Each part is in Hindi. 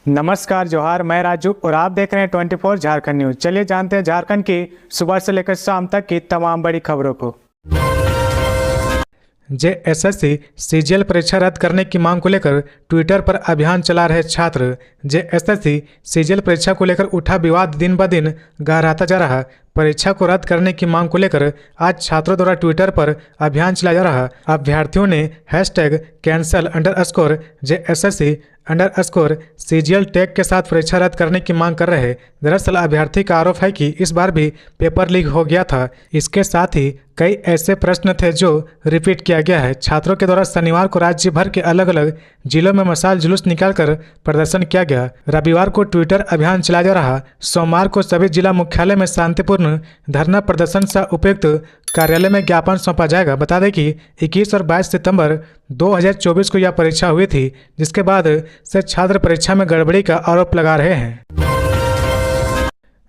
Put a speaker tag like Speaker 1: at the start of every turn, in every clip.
Speaker 1: नमस्कार जोहार, मैं राजू और आप देख रहे हैं 24 झारखंड न्यूज। चलिए जानते हैं झारखंड की सुबह से लेकर शाम तक की तमाम बड़ी खबरों को। जेएसएससी सीजीएल परीक्षा रद्द करने की मांग को लेकर ट्विटर पर अभियान चला रहे छात्र। जेएसएससी सीजीएल परीक्षा को लेकर उठा विवाद दिन ब दिन गहराता जा रहा। परीक्षा को रद्द करने की मांग को लेकर आज छात्रों द्वारा ट्विटर पर अभियान चलाया जा रहा। अभ्यर्थियों ने #cancel_JSSC_CGL टैग के साथ परीक्षा रद्द करने की मांग कर रहे हैं। दरअसल अभ्यर्थी का आरोप है कि इस बार भी पेपर लीक हो गया था। इसके साथ ही कई ऐसे प्रश्न थे जो रिपीट किया गया है। छात्रों के द्वारा शनिवार को राज्य भर के अलग अलग जिलों में मशाल जुलूस निकालकर प्रदर्शन किया गया। रविवार को ट्विटर अभियान चलाया जा रहा। सोमवार को सभी जिला मुख्यालय में शांतिपूर्ण धरना प्रदर्शन से उपयुक्त कार्यालय में ज्ञापन सौंपा जाएगा। बता दें कि 21 और 22 सितंबर 2024 को यह परीक्षा हुई थी, जिसके बाद से छात्र परीक्षा में गड़बड़ी का आरोप लगा रहे हैं।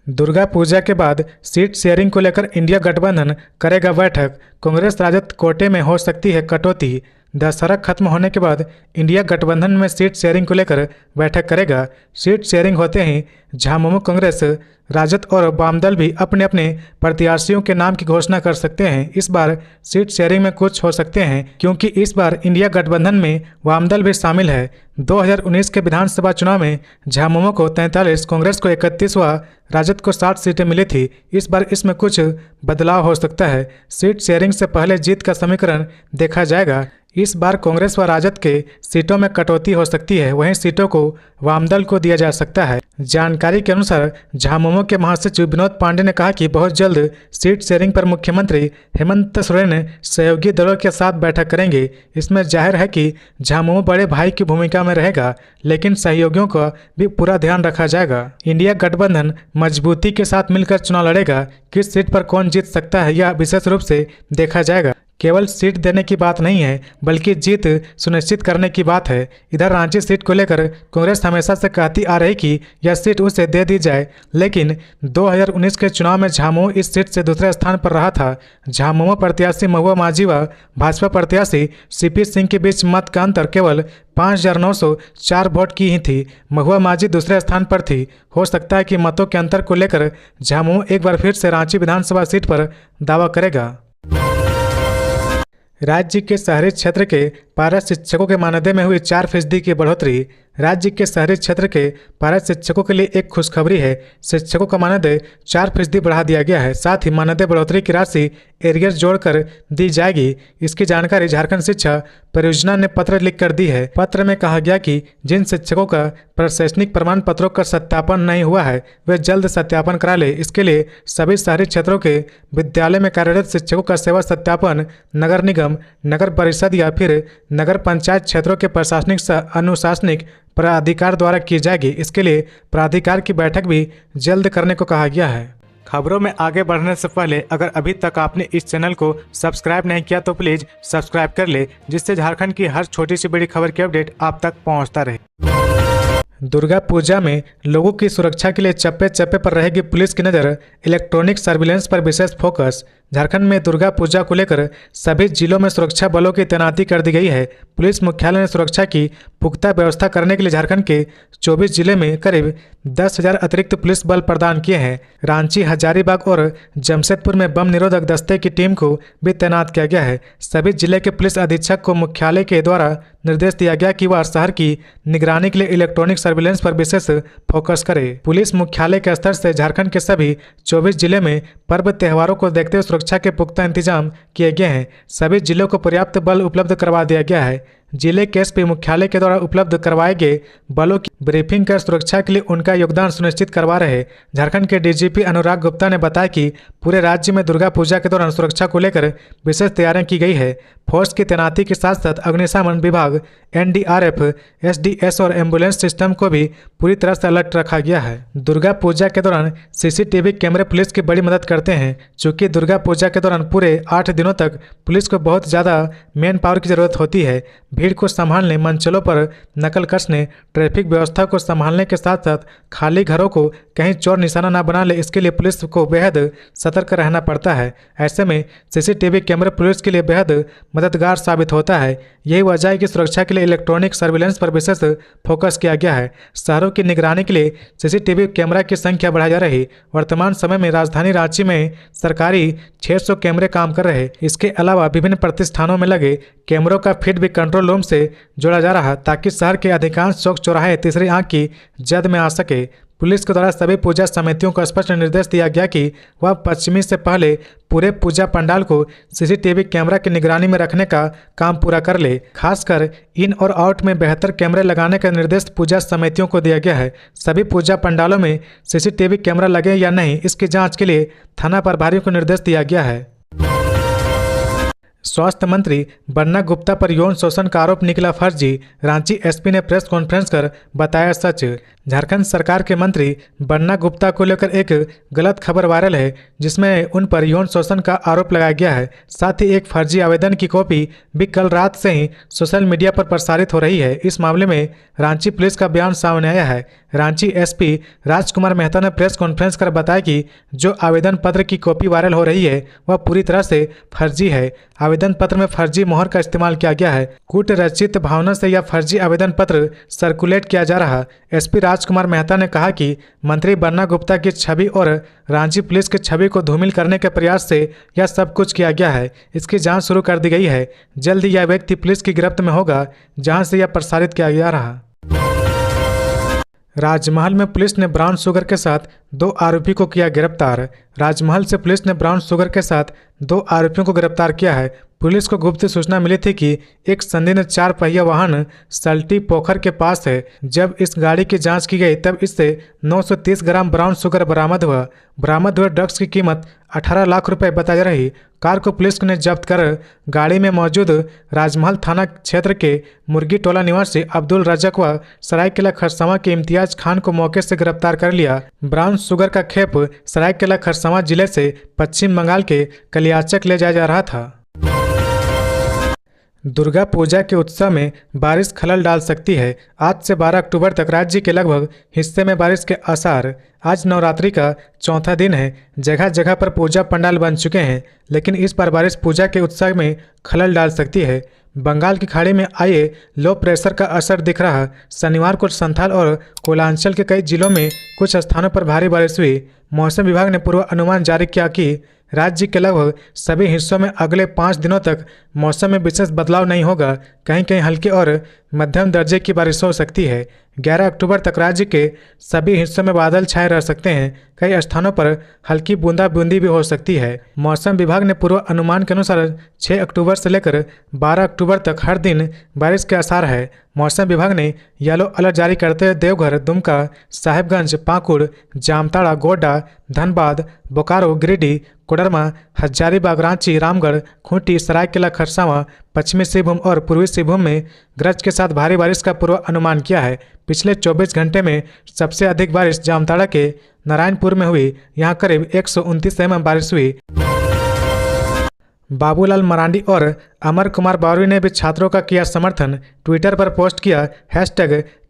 Speaker 1: दुर्गा पूजा के बाद सीट शेयरिंग को लेकर इंडिया गठबंधन करेगा बैठक। कांग्रेस राजद कोटे में हो सकती है कटौती। दशहरा खत्म होने के बाद इंडिया गठबंधन में सीट शेयरिंग को लेकर बैठक करेगा। सीट शेयरिंग होते ही झामुमो कांग्रेस, राजद और वामदल भी अपने अपने प्रत्याशियों के नाम की घोषणा कर सकते हैं। इस बार सीट शेयरिंग में कुछ हो सकते हैं, क्योंकि इस बार इंडिया गठबंधन में वामदल भी शामिल है। 2019 के विधानसभा चुनाव में झामुमो को 43, कांग्रेस को 31 व राजद को 60 सीटें मिली थी। इस बार इसमें कुछ बदलाव हो सकता है। सीट शेयरिंग से पहले जीत का समीकरण देखा जाएगा। इस बार कांग्रेस व राजद के सीटों में कटौती हो सकती है, वहीं सीटों को वामदल को दिया जा सकता है। जानकारी के अनुसार झामुमो के महासचिव विनोद पांडे ने कहा कि बहुत जल्द सीट शेयरिंग पर मुख्यमंत्री हेमंत सोरेन सहयोगी दलों के साथ बैठक करेंगे। इसमें जाहिर है कि झामुमो बड़े भाई की भूमिका में रहेगा, लेकिन सहयोगियों का भी पूरा ध्यान रखा जाएगा। इंडिया गठबंधन मजबूती के साथ मिलकर चुनाव लड़ेगा। किस सीट पर कौन जीत सकता है, यह विशेष रूप से देखा जाएगा। केवल सीट देने की बात नहीं है, बल्कि जीत सुनिश्चित करने की बात है। इधर रांची सीट को लेकर कांग्रेस हमेशा से कहती आ रही कि यह सीट उसे दे दी जाए, लेकिन 2019 के चुनाव में झामुमो इस सीट से दूसरे स्थान पर रहा था। झामुमो प्रत्याशी महुआ माझी व भाजपा प्रत्याशी सीपी सिंह के बीच मत का अंतर केवल 5,904 वोट की ही थी। महुआ माझी दूसरे स्थान पर थी। हो सकता है कि मतों के अंतर को लेकर झामुमो एक बार फिर से रांची विधानसभा सीट पर दावा करेगा। राज्य के शहरी क्षेत्र के पारा शिक्षकों के मानदेय में हुई 4% की बढ़ोतरी। राज्य के शहरी क्षेत्र के पारा शिक्षकों के लिए एक खुशखबरी है। शिक्षकों का मानदेय 4% बढ़ा दिया गया है। साथ ही मानदेय बढ़ोतरी की राशि एरियर्स जोड़कर दी जाएगी। इसकी जानकारी झारखंड शिक्षा परियोजना ने पत्र लिखकर दी है। पत्र में कहा गया कि जिन शिक्षकों का प्रशासनिक प्रमाण पत्रों का सत्यापन नहीं हुआ है, वे जल्द सत्यापन करा ले। इसके लिए सभी शहरी क्षेत्रों के विद्यालय में कार्यरत शिक्षकों का सेवा सत्यापन नगर निगम, नगर परिषद या फिर नगर पंचायत क्षेत्रों के प्रशासनिक अनुशासनिक प्राधिकार द्वारा की जाएगी। इसके लिए प्राधिकार की बैठक भी जल्द करने को कहा गया है। खबरों में आगे बढ़ने से पहले अगर अभी तक आपने इस चैनल को सब्सक्राइब नहीं किया तो प्लीज सब्सक्राइब कर ले, जिससे झारखंड की हर छोटी सी बड़ी खबर की अपडेट आप तक पहुंचता रहे। दुर्गा पूजा में लोगों की सुरक्षा के लिए चप्पे चप्पे पर रहेगी पुलिस की नज़र। इलेक्ट्रॉनिक सर्विलेंस पर विशेष फोकस। झारखंड में दुर्गा पूजा को लेकर सभी जिलों में सुरक्षा बलों की तैनाती कर दी गई है। पुलिस मुख्यालय ने सुरक्षा की पुख्ता व्यवस्था करने के लिए झारखंड के 24 जिले में करीब 10,000 अतिरिक्त पुलिस बल प्रदान किए हैं। रांची, हजारीबाग और जमशेदपुर में बम निरोधक दस्ते की टीम को भी तैनात किया गया है। सभी जिले के पुलिस अधीक्षक को मुख्यालय के द्वारा निर्देश दिया गया कि वह शहर की निगरानी के लिए इलेक्ट्रॉनिक सर्विलेंस पर विशेष फोकस करे। पुलिस मुख्यालय के स्तर से झारखंड के सभी 24 जिले में पर्व त्योहारों को देखते हुए सुरक्षा के पुख्ता इंतजाम किए गए हैं। सभी जिलों को पर्याप्त बल उपलब्ध करवा दिया गया है। जिले के एसपी मुख्यालय के द्वारा उपलब्ध करवाए गए बलों की ब्रीफिंग कर सुरक्षा के लिए उनका योगदान सुनिश्चित करवा रहे। झारखंड के डीजीपी अनुराग गुप्ता ने बताया कि पूरे राज्य में दुर्गा पूजा के दौरान सुरक्षा को लेकर विशेष तैयारियां की गई है। फोर्स की तैनाती के साथ साथ अग्निशमन विभाग, एनडीआरएफ, एसडीएस और एम्बुलेंस सिस्टम को भी पूरी तरह से अलर्ट रखा गया है। दुर्गा पूजा के दौरान सीसीटीवी कैमरे पुलिस की बड़ी मदद करते हैं। चूँकि दुर्गा पूजा के दौरान पूरे 8 दिनों तक पुलिस को बहुत ज़्यादा मैन पावर की जरूरत होती है। भीड़ को संभालने, मंचलों पर नकल कसने, ट्रैफिक व्यवस्था को संभालने के साथ साथ खाली घरों को कहीं चोर निशाना ना बना ले, इसके लिए पुलिस को बेहद सतर्क रहना पड़ता है। ऐसे में सीसीटीवी कैमरे पुलिस के लिए बेहद मददगार साबित होता है। यही वजह है कि सुरक्षा के लिए इलेक्ट्रॉनिक सर्विलेंस पर विशेष फोकस किया गया है। शहरों की निगरानी के लिए सीसीटीवी कैमरा की संख्या बढ़ाई जा रही। वर्तमान समय में राजधानी रांची में सरकारी 600 कैमरे काम कर रहे। इसके अलावा विभिन्न प्रतिष्ठानों में लगे कैमरों का फीड भी कंट्रोल रूम से जोड़ा जा रहा, ताकि शहर के अधिकांश चौक चौराहे तीसरी आंख की जद में आ सके। पुलिस के द्वारा सभी पूजा समितियों को स्पष्ट निर्देश दिया गया कि वह पश्चिमी से पहले पूरे पूजा पंडाल को सीसीटीवी कैमरा की निगरानी में रखने का काम पूरा कर ले। खासकर इन और आउट में बेहतर कैमरे लगाने का निर्देश पूजा समितियों को दिया गया है। सभी पूजा पंडालों में सीसीटीवी कैमरा लगे या नहीं, इसकी जांच के लिए थाना प्रभारियों को निर्देश दिया गया है। स्वास्थ्य मंत्री बन्ना गुप्ता पर यौन शोषण का आरोप निकला फर्जी, रांची एसपी ने प्रेस कॉन्फ्रेंस कर बताया सच। झारखंड सरकार के मंत्री बन्ना गुप्ता को लेकर एक गलत खबर वायरल है, जिसमें उन पर यौन शोषण का आरोप लगाया गया है। साथ ही एक फर्जी आवेदन की कॉपी भी कल रात से ही सोशल मीडिया पर प्रसारित हो रही है। इस मामले में रांची पुलिस का बयान सामने आया है। रांची एसपी राजकुमार मेहता ने प्रेस कॉन्फ्रेंस कर बताया कि जो आवेदन पत्र की कॉपी वायरल हो रही है वह पूरी तरह से फर्जी है। आवेदन पत्र में फर्जी मोहर का इस्तेमाल किया गया है। कूट रचित भावना से यह फर्जी आवेदन पत्र सर्कुलेट किया जा रहा। एसपी राजकुमार मेहता ने कहा कि मंत्री बन्ना गुप्ता की छवि और रांची पुलिस की छवि को धूमिल करने के प्रयास से यह सब कुछ किया गया है। इसकी जांच शुरू कर दी गई है। जल्द ही यह व्यक्ति पुलिस की गिरफ्त में होगा, जहां से यह प्रसारित किया जा रहा। राजमहल में पुलिस ने ब्राउन शुगर के साथ 2 आरोपी को किया गिरफ्तार। राजमहल से पुलिस ने ब्राउन शुगर के साथ 2 आरोपियों को गिरफ्तार किया है। पुलिस को गुप्त सूचना मिली थी कि एक संदिग्ध 4 पहिया वाहन सल्टी पोखर के पास है। जब इस गाड़ी की जांच की गई तब इससे 930 ग्राम ब्राउन शुगर बरामद हुआ। बरामद हुए ड्रग्स की कीमत 18 लाख रुपए बताई जा रही। कार को पुलिस ने जब्त कर गाड़ी में मौजूद राजमहल थाना क्षेत्र के मुर्गी टोला निवासी अब्दुल रजक व सरायकेला खरसावां के इम्तियाज खान को मौके से गिरफ्तार कर लिया। ब्राउन शुगर का खेप सरायकेला खरसावां जिले से पश्चिम बंगाल के कलियाचक ले जाया जा रहा था। दुर्गा पूजा के उत्सव में बारिश खलल डाल सकती है। आज से 12 अक्टूबर तक राज्य के लगभग हिस्से में बारिश के आसार। आज नवरात्रि का चौथा दिन है। जगह जगह पर पूजा पंडाल बन चुके हैं, लेकिन इस बार बारिश पूजा के उत्सव में खलल डाल सकती है। बंगाल की खाड़ी में आए लो प्रेशर का असर दिख रहा। शनिवार को संथाल और कोलांचल के कई जिलों में कुछ स्थानों पर भारी बारिश हुई। मौसम विभाग ने पूर्व अनुमान जारी किया कि राज्य के लगभग सभी हिस्सों में अगले 5 दिनों तक मौसम में विशेष बदलाव नहीं होगा। कहीं कहीं हल्की और मध्यम दर्जे की बारिश हो सकती है। 11 अक्टूबर तक राज्य के सभी हिस्सों में बादल छाए रह सकते हैं। कई स्थानों पर हल्की बूंदाबूंदी भी हो सकती है। मौसम विभाग ने पूर्व अनुमान के अनुसार 6 अक्टूबर से लेकर 12 अक्टूबर तक हर दिन बारिश के आसार है। मौसम विभाग ने येलो अलर्ट जारी करते हुए देवघर, दुमका, साहिबगंज, पाकुड़, जामताड़ा, गोड्डा, धनबाद, बोकारो, गिरिडीह, कोडरमा, हजारीबाग, रांची, रामगढ़, खूंटी, सरायकेला खरसावां, पश्चिमी सिंहभूम और पूर्वी सिंहभूम में गरज के साथ भारी बारिश का पूर्व अनुमान किया है। पिछले 24 घंटे में सबसे अधिक बारिश जामताड़ा के नारायणपुर में हुई। यहाँ करीब 129 mm बारिश हुई। बाबूलाल मरांडी और अमर कुमार बावरी ने भी छात्रों का किया समर्थन। ट्विटर पर पोस्ट किया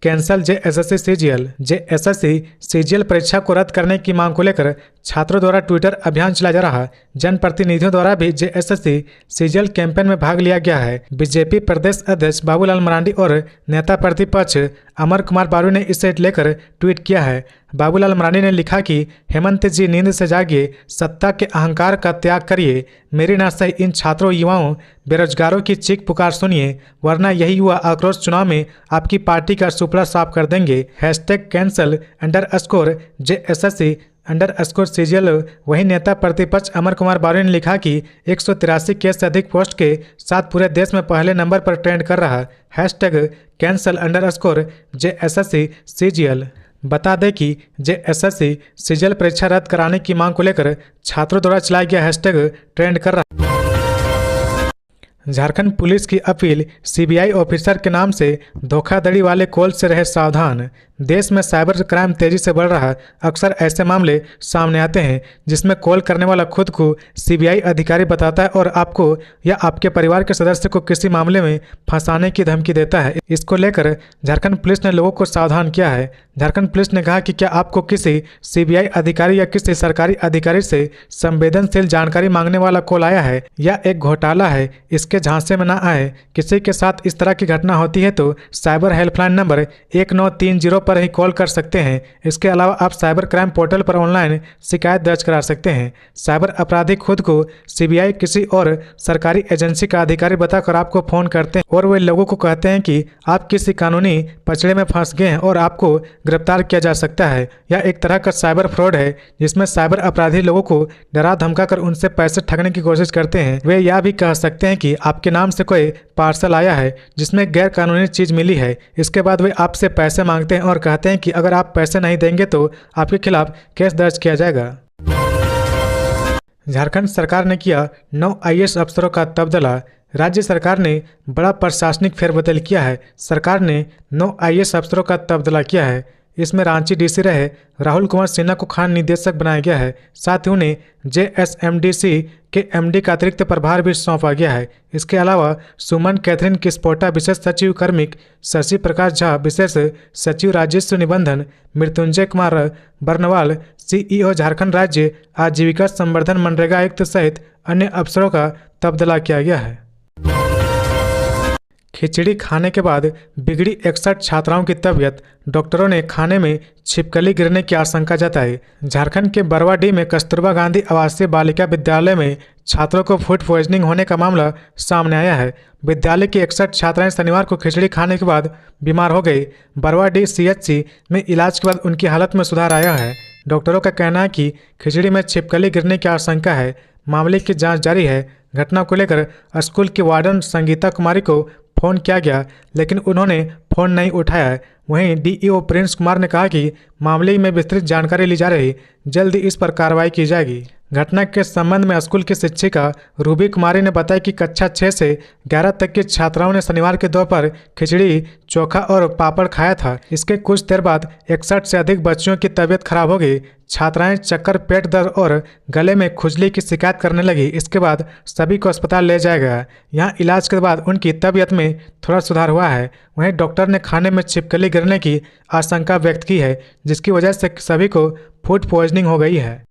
Speaker 1: #cancel JSSC CGL. JSSC CGL परीक्षा को रद्द करने की मांग को लेकर छात्रों द्वारा ट्विटर अभियान चलाया जा रहा। जनप्रतिनिधियों द्वारा भी जेएसएससी सीजीएल कैंपेन में भाग लिया गया है। बीजेपी प्रदेश अध्यक्ष बाबूलाल मरांडी और नेता प्रतिपक्ष अमर कुमार बावरी ने इसे लेकर ट्वीट किया है। बाबूलाल मरांडी ने लिखा कि हेमंत जी नींद से जागिए, सत्ता के अहंकार का त्याग करिए। मेरी ना सही इन छात्रों, युवाओं, बेरोजगारों की चीख पुकार सुनिए, वरना यही युवा आक्रोश चुनाव में आपकी पार्टी का सुपड़ा साफ कर देंगे। #cancel_JSSC_CGL। वही नेता प्रतिपक्ष अमर कुमार बावरी ने लिखा कि 183 केस से अधिक पोस्ट के साथ पूरे देश में पहले नंबर पर ट्रेंड कर रहा #cancel_JSSC_CGL। बता दें कि जेएसएससी सीजीएल परीक्षा रद्द कराने की मांग को लेकर छात्रों द्वारा चलाया गया हैशटैग ट्रेंड कर रहा। झारखंड पुलिस की अपील, सीबीआई ऑफिसर के नाम से धोखाधड़ी वाले कॉल से रहे सावधान। देश में साइबर क्राइम तेजी से बढ़ रहा। अक्सर ऐसे मामले सामने आते हैं जिसमें कॉल करने वाला खुद को सीबीआई अधिकारी बताता है और आपको या आपके परिवार के सदस्य को किसी मामले में फंसाने की धमकी देता है। इसको लेकर झारखंड पुलिस ने लोगों को सावधान किया है। झारखंड पुलिस ने कहा कि क्या आपको किसी सीबीआई अधिकारी या किसी सरकारी अधिकारी से संवेदनशील जानकारी मांगने वाला कॉल आया है या एक घोटाला है, इसके झांसे में ना आए। किसी के साथ इस तरह की घटना होती है तो साइबर हेल्पलाइन नंबर 1930 पर ही कॉल कर सकते हैं। इसके अलावा आप साइबर क्राइम पोर्टल पर ऑनलाइन शिकायत दर्ज करा सकते हैं। साइबर अपराधी खुद को सीबीआई किसी और सरकारी एजेंसी का अधिकारी बताकर आपको फोन करते हैं और वे लोगों को कहते हैं कि आप किसी कानूनी पचड़े में फंस गए हैं और आपको गिरफ्तार किया जा सकता है। यह एक तरह का साइबर फ्रॉड है जिसमें साइबर अपराधी लोगों को डरा धमकाकर उनसे पैसे ठगने की कोशिश करते हैं। वे यह भी कह सकते हैं कि आपके नाम से कोई पार्सल आया है जिसमें गैर कानूनी चीज मिली है। इसके बाद वे आपसे पैसे मांगते हैं और कहते हैं कि अगर आप पैसे नहीं देंगे तो आपके खिलाफ केस दर्ज किया जाएगा। झारखंड सरकार ने किया 9 आईएएस अफसरों का तबादला। राज्य सरकार ने बड़ा प्रशासनिक फेरबदल किया है। सरकार ने 9 आईएएस अफसरों का तबादला किया है। इसमें रांची डीसी रहे राहुल कुमार सिन्हा को खान निदेशक बनाया गया है। साथ ही उन्हें जेएसएमडीसी के एमडी का अतिरिक्त प्रभार भी सौंपा गया है। इसके अलावा सुमन कैथरीन किस्पोटा विशेष सचिव कार्मिक, शशि प्रकाश झा विशेष सचिव राजस्व निबंधन, मृत्युंजय कुमार बर्नवाल सीईओ झारखंड राज्य आजीविका संवर्धन मनरेगा आयुक्त सहित अन्य अफसरों का तबादला किया गया है। खिचड़ी खाने के बाद बिगड़ी 61 छात्राओं की तबीयत। डॉक्टरों ने खाने में छिपकली गिरने की आशंका जताई। झारखंड के बरवाडीह में कस्तूरबा गांधी आवासीय बालिका विद्यालय में छात्रों को फूड पॉइजनिंग होने का मामला सामने आया है। विद्यालय की 61 छात्राएं शनिवार को खिचड़ी खाने के बाद बीमार हो गई। बरवाडीह सीएचसी में इलाज के बाद उनकी हालत में सुधार आया है। डॉक्टरों का कहना है कि खिचड़ी में छिपकली गिरने की आशंका है। मामले की जाँच जारी है। घटना को लेकर स्कूल की वार्डन संगीता कुमारी को फोन किया गया लेकिन उन्होंने फोन नहीं उठाया। वहीं डीईओ प्रिंस कुमार ने कहा कि मामले में विस्तृत जानकारी ली जा रही, जल्द ही इस पर कार्रवाई की जाएगी। घटना के संबंध में स्कूल की शिक्षिका रूबी कुमारी ने बताया कि कक्षा 6 से 11 तक की छात्राओं ने शनिवार के दोपहर खिचड़ी, चोखा और पापड़ खाया था। इसके कुछ देर बाद 61 से अधिक बच्चों की तबीयत खराब हो गई। छात्राएं चक्कर, पेट दर्द और गले में खुजली की शिकायत करने लगी। इसके बाद सभी को अस्पताल ले जाया गया। यहाँ इलाज के बाद उनकी तबीयत में थोड़ा सुधार हुआ है। वहीं डॉक्टर ने खाने में छिपकली गिरने की आशंका व्यक्त की है जिसकी वजह से सभी को फूड पॉइजनिंग हो गई है।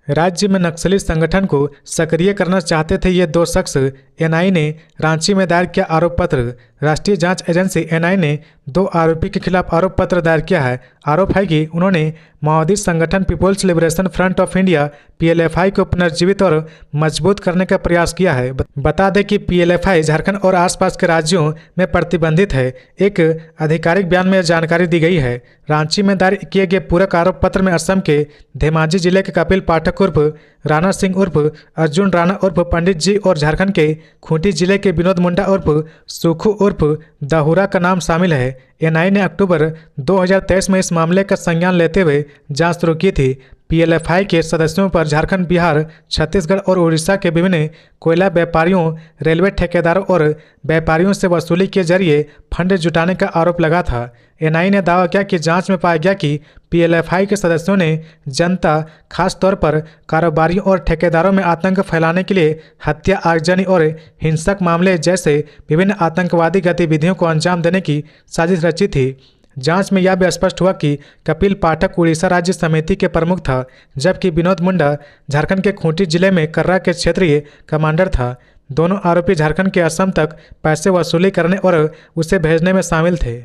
Speaker 1: राज्य में नक्सली संगठन को सक्रिय करना चाहते थे ये 2 शख्स। एनआईए ने रांची में दायर किया आरोप पत्र। राष्ट्रीय जांच एजेंसी एनआईए ने 2 आरोपी के खिलाफ आरोप पत्र दायर किया है। आरोप है कि उन्होंने माओवादी संगठन People's Liberation Front of India PLFI को पुनर्जीवित और मजबूत करने का प्रयास किया है। बता दें कि पीएलएफआई झारखंड और आसपास के राज्यों में प्रतिबंधित है। एक आधिकारिक बयान में जानकारी दी गई है। रांची में दायर किए गए पूरक आरोप पत्र में असम के धेमाजी जिले के कपिल पाठक उर्फ राणा सिंह उर्फ अर्जुन राणा उर्फ पंडित जी और झारखंड के खूंटी जिले के विनोद मुंडा उर्फ सुखू उर्फ दाहुरा का नाम शामिल है। एनआईए ने अक्टूबर 2023 में इस मामले का संज्ञान लेते हुए जांच शुरू की थी। पीएलएफआई के सदस्यों पर झारखंड, बिहार, छत्तीसगढ़ और उड़ीसा के विभिन्न कोयला व्यापारियों, रेलवे ठेकेदारों और व्यापारियों से वसूली के जरिए फंड जुटाने का आरोप लगा था। एनआईए ने दावा किया कि जांच में पाया गया कि पीएलएफआई के सदस्यों ने जनता, खास तौर पर कारोबारियों और ठेकेदारों में आतंक फैलाने के लिए हत्या, आगजनी और हिंसक मामले जैसे विभिन्न आतंकवादी गतिविधियों को अंजाम देने की साजिश रची थी। जांच में यह भी स्पष्ट हुआ कि कपिल पाठक उड़ीसा राज्य समिति के प्रमुख था, जबकि विनोद मुंडा झारखंड के खूंटी जिले में कर्रा के क्षेत्रीय कमांडर था। दोनों आरोपी झारखंड के असम तक पैसे वसूली करने और उसे भेजने में शामिल थे।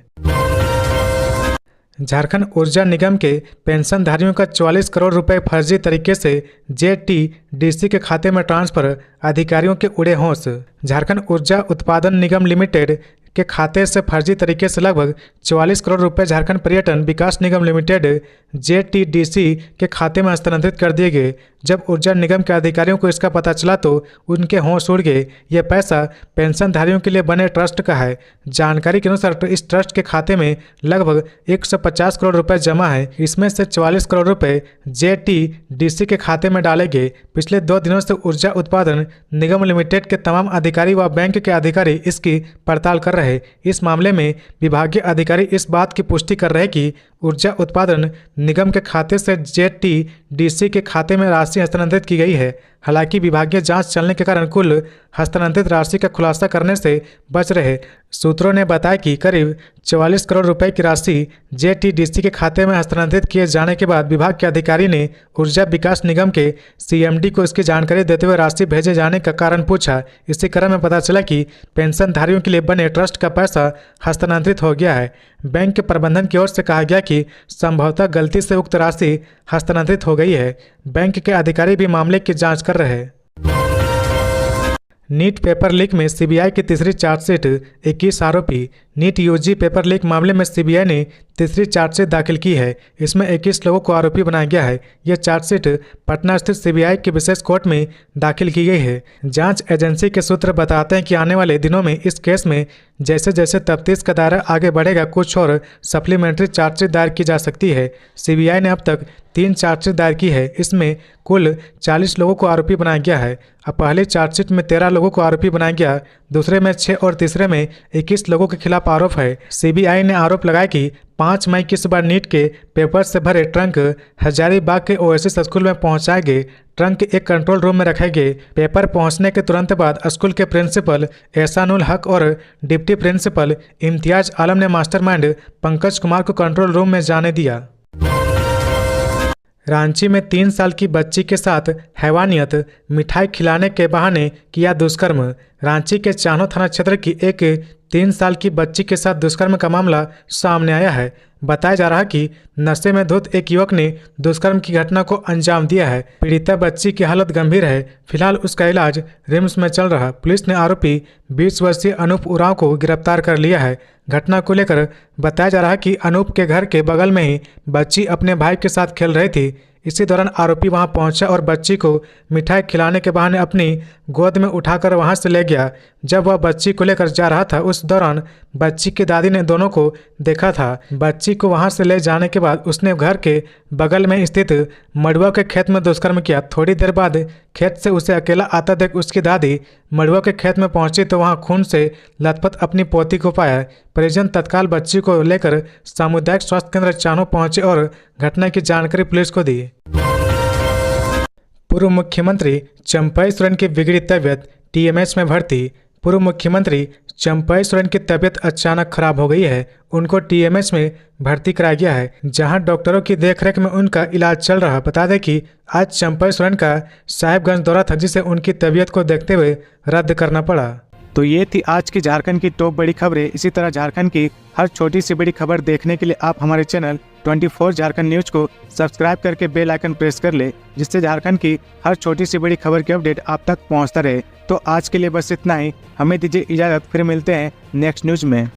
Speaker 1: झारखंड ऊर्जा निगम के पेंशनधारियों का 44 करोड़ रुपए फर्जी तरीके से जेटीडीसी के खाते में ट्रांसफर, अधिकारियों के उड़े होश। झारखंड ऊर्जा उत्पादन निगम लिमिटेड के खाते से फर्जी तरीके से लगभग 44 करोड़ रुपए झारखंड पर्यटन विकास निगम लिमिटेड जेटीडीसी के खाते में हस्तांतरित कर दिए गए। जब ऊर्जा निगम के अधिकारियों को इसका पता चला तो उनके होश उड़ गए। यह पैसा पेंशनधारियों के लिए बने ट्रस्ट का है। जानकारी के अनुसार इस ट्रस्ट के खाते में लगभग 150 करोड़ रुपए जमा है। इसमें से 44 करोड़ रुपए जेटीडीसी के खाते में डाले गए। पिछले 2 दिनों से ऊर्जा उत्पादन निगम लिमिटेड के तमाम अधिकारी व बैंक के अधिकारी इसकी पड़ताल कर रहे। इस मामले में विभागीय अधिकारी इस बात की पुष्टि कर रहे कि ऊर्जा उत्पादन निगम के खाते से जेटीडीसी के खाते में राशि हस्तांतरित की गई है। हालांकि विभागीय जांच चलने के कारण कुल हस्तांतरित राशि का खुलासा करने से बच रहे। सूत्रों ने बताया कि करीब 44 करोड़ रुपए की राशि जेटीडीसी के खाते में हस्तांतरित किए जाने के बाद विभाग के अधिकारी ने ऊर्जा विकास निगम के सीएमडी को इसकी जानकारी देते हुए राशि भेजे जाने का कारण पूछा। इसी क्रम में पता चला कि पेंशनधारियों के लिए बने ट्रस्ट का पैसा हस्तांतरित हो गया है। बैंक के प्रबंधन की ओर से कहा गया कि संभवतः गलती से उक्त राशि हस्तांतरित हो गई है। बैंक के अधिकारी भी मामले की जांच कर रहे हैं। नीट पेपर लीक में सीबीआई की तीसरी चार्जशीट, 21 आरोपी। नीट यूजी पेपर लीक मामले में सीबीआई ने तीसरी चार्जशीट दाखिल की है। इसमें 21 लोगों को आरोपी बनाया गया है। यह चार्जशीट पटना स्थित सीबीआई की विशेष कोर्ट में दाखिल की गई है। जांच एजेंसी के सूत्र बताते हैं कि आने वाले दिनों में इस केस में जैसे जैसे तफ्तीश का दायरा आगे बढ़ेगा, कुछ और सप्लीमेंट्री चार्जशीट दायर की जा सकती है। सीबीआई ने अब तक 3 चार्जशीट दायर की है। इसमें कुल 40 लोगों को आरोपी बनाया गया है। अब पहली चार्जशीट में 13 लोगों को आरोपी बनाया गया, दूसरे में 6 और तीसरे में 21 लोगों के खिलाफ आरोप है। सीबीआई ने आरोप लगाया कि 5 मई की सुबह नीट के पेपर से भरे ट्रंक हजारीबाग के ओएसिस स्कूल में पहुंचाए गए। ट्रंक एक कंट्रोल रूम में रखे गए। पेपर पहुंचने के तुरंत बाद स्कूल के प्रिंसिपल एहसानुल हक और डिप्टी प्रिंसिपल इम्तियाज आलम ने मास्टरमाइंड पंकज कुमार को कंट्रोल रूम में जाने दिया। रांची में 3 साल की बच्ची के साथ हैवानियत, मिठाई खिलाने के बहाने किया दुष्कर्म। रांची के चान्हो थाना क्षेत्र की एक 3 साल की बच्ची के साथ दुष्कर्म का मामला सामने आया है। बताया जा रहा है कि नशे में धुत एक युवक ने दुष्कर्म की घटना को अंजाम दिया है। पीड़िता बच्ची की हालत गंभीर है। फिलहाल उसका इलाज रिम्स में चल रहा। पुलिस ने आरोपी 20 वर्षीय अनूप उरांव को गिरफ्तार कर लिया है। घटना को लेकर बताया जा रहा है कि अनूप के घर के बगल में ही बच्ची अपने भाई के साथ खेल रही थी। इसी दौरान आरोपी वहां पहुंचा और बच्ची को मिठाई खिलाने के बहाने अपनी गोद में उठाकर वहां से ले गया। जब वह बच्ची को लेकर जा रहा था, उस दौरान बच्ची की दादी ने दोनों को देखा था। बच्ची को वहां से ले जाने के बाद उसने घर के बगल में स्थित मड़ुआ के खेत में दुष्कर्म किया। थोड़ी देर बाद खेत से उसे अकेला आता देख उसकी दादी मड़ुआ के खेत में पहुंची तो वहां खून से लथपथ अपनी पोती को पाया। परिजन तत्काल बच्ची को लेकर सामुदायिक स्वास्थ्य केंद्र चान्हो पहुंचे और घटना की जानकारी पुलिस को दी। पूर्व मुख्यमंत्री चंपई सोरेन की बिगड़ी तबीयत, टीएमएच में भर्ती। पूर्व मुख्यमंत्री चंपई सोरेन की तबीयत अचानक खराब हो गई है। उनको टीएमएच में भर्ती कराया गया है, जहां डॉक्टरों की देखरेख में उनका इलाज चल रहा। बता दें कि आज चंपई सोरेन का साहिबगंज दौरा था, जिसे उनकी तबीयत को देखते हुए रद्द करना पड़ा। तो ये थी आज की झारखंड की टॉप बड़ी खबरें। इसी तरह झारखंड की हर छोटी सी बड़ी खबर देखने के लिए आप हमारे चैनल 24 झारखंड न्यूज को सब्सक्राइब करके बेल आइकन प्रेस कर ले, जिससे झारखंड की हर छोटी सी बड़ी खबर की अपडेट आप तक पहुंचता रहे। तो आज के लिए बस इतना ही। हमें दीजिए इजाज़त, फिर मिलते हैं नेक्स्ट न्यूज में।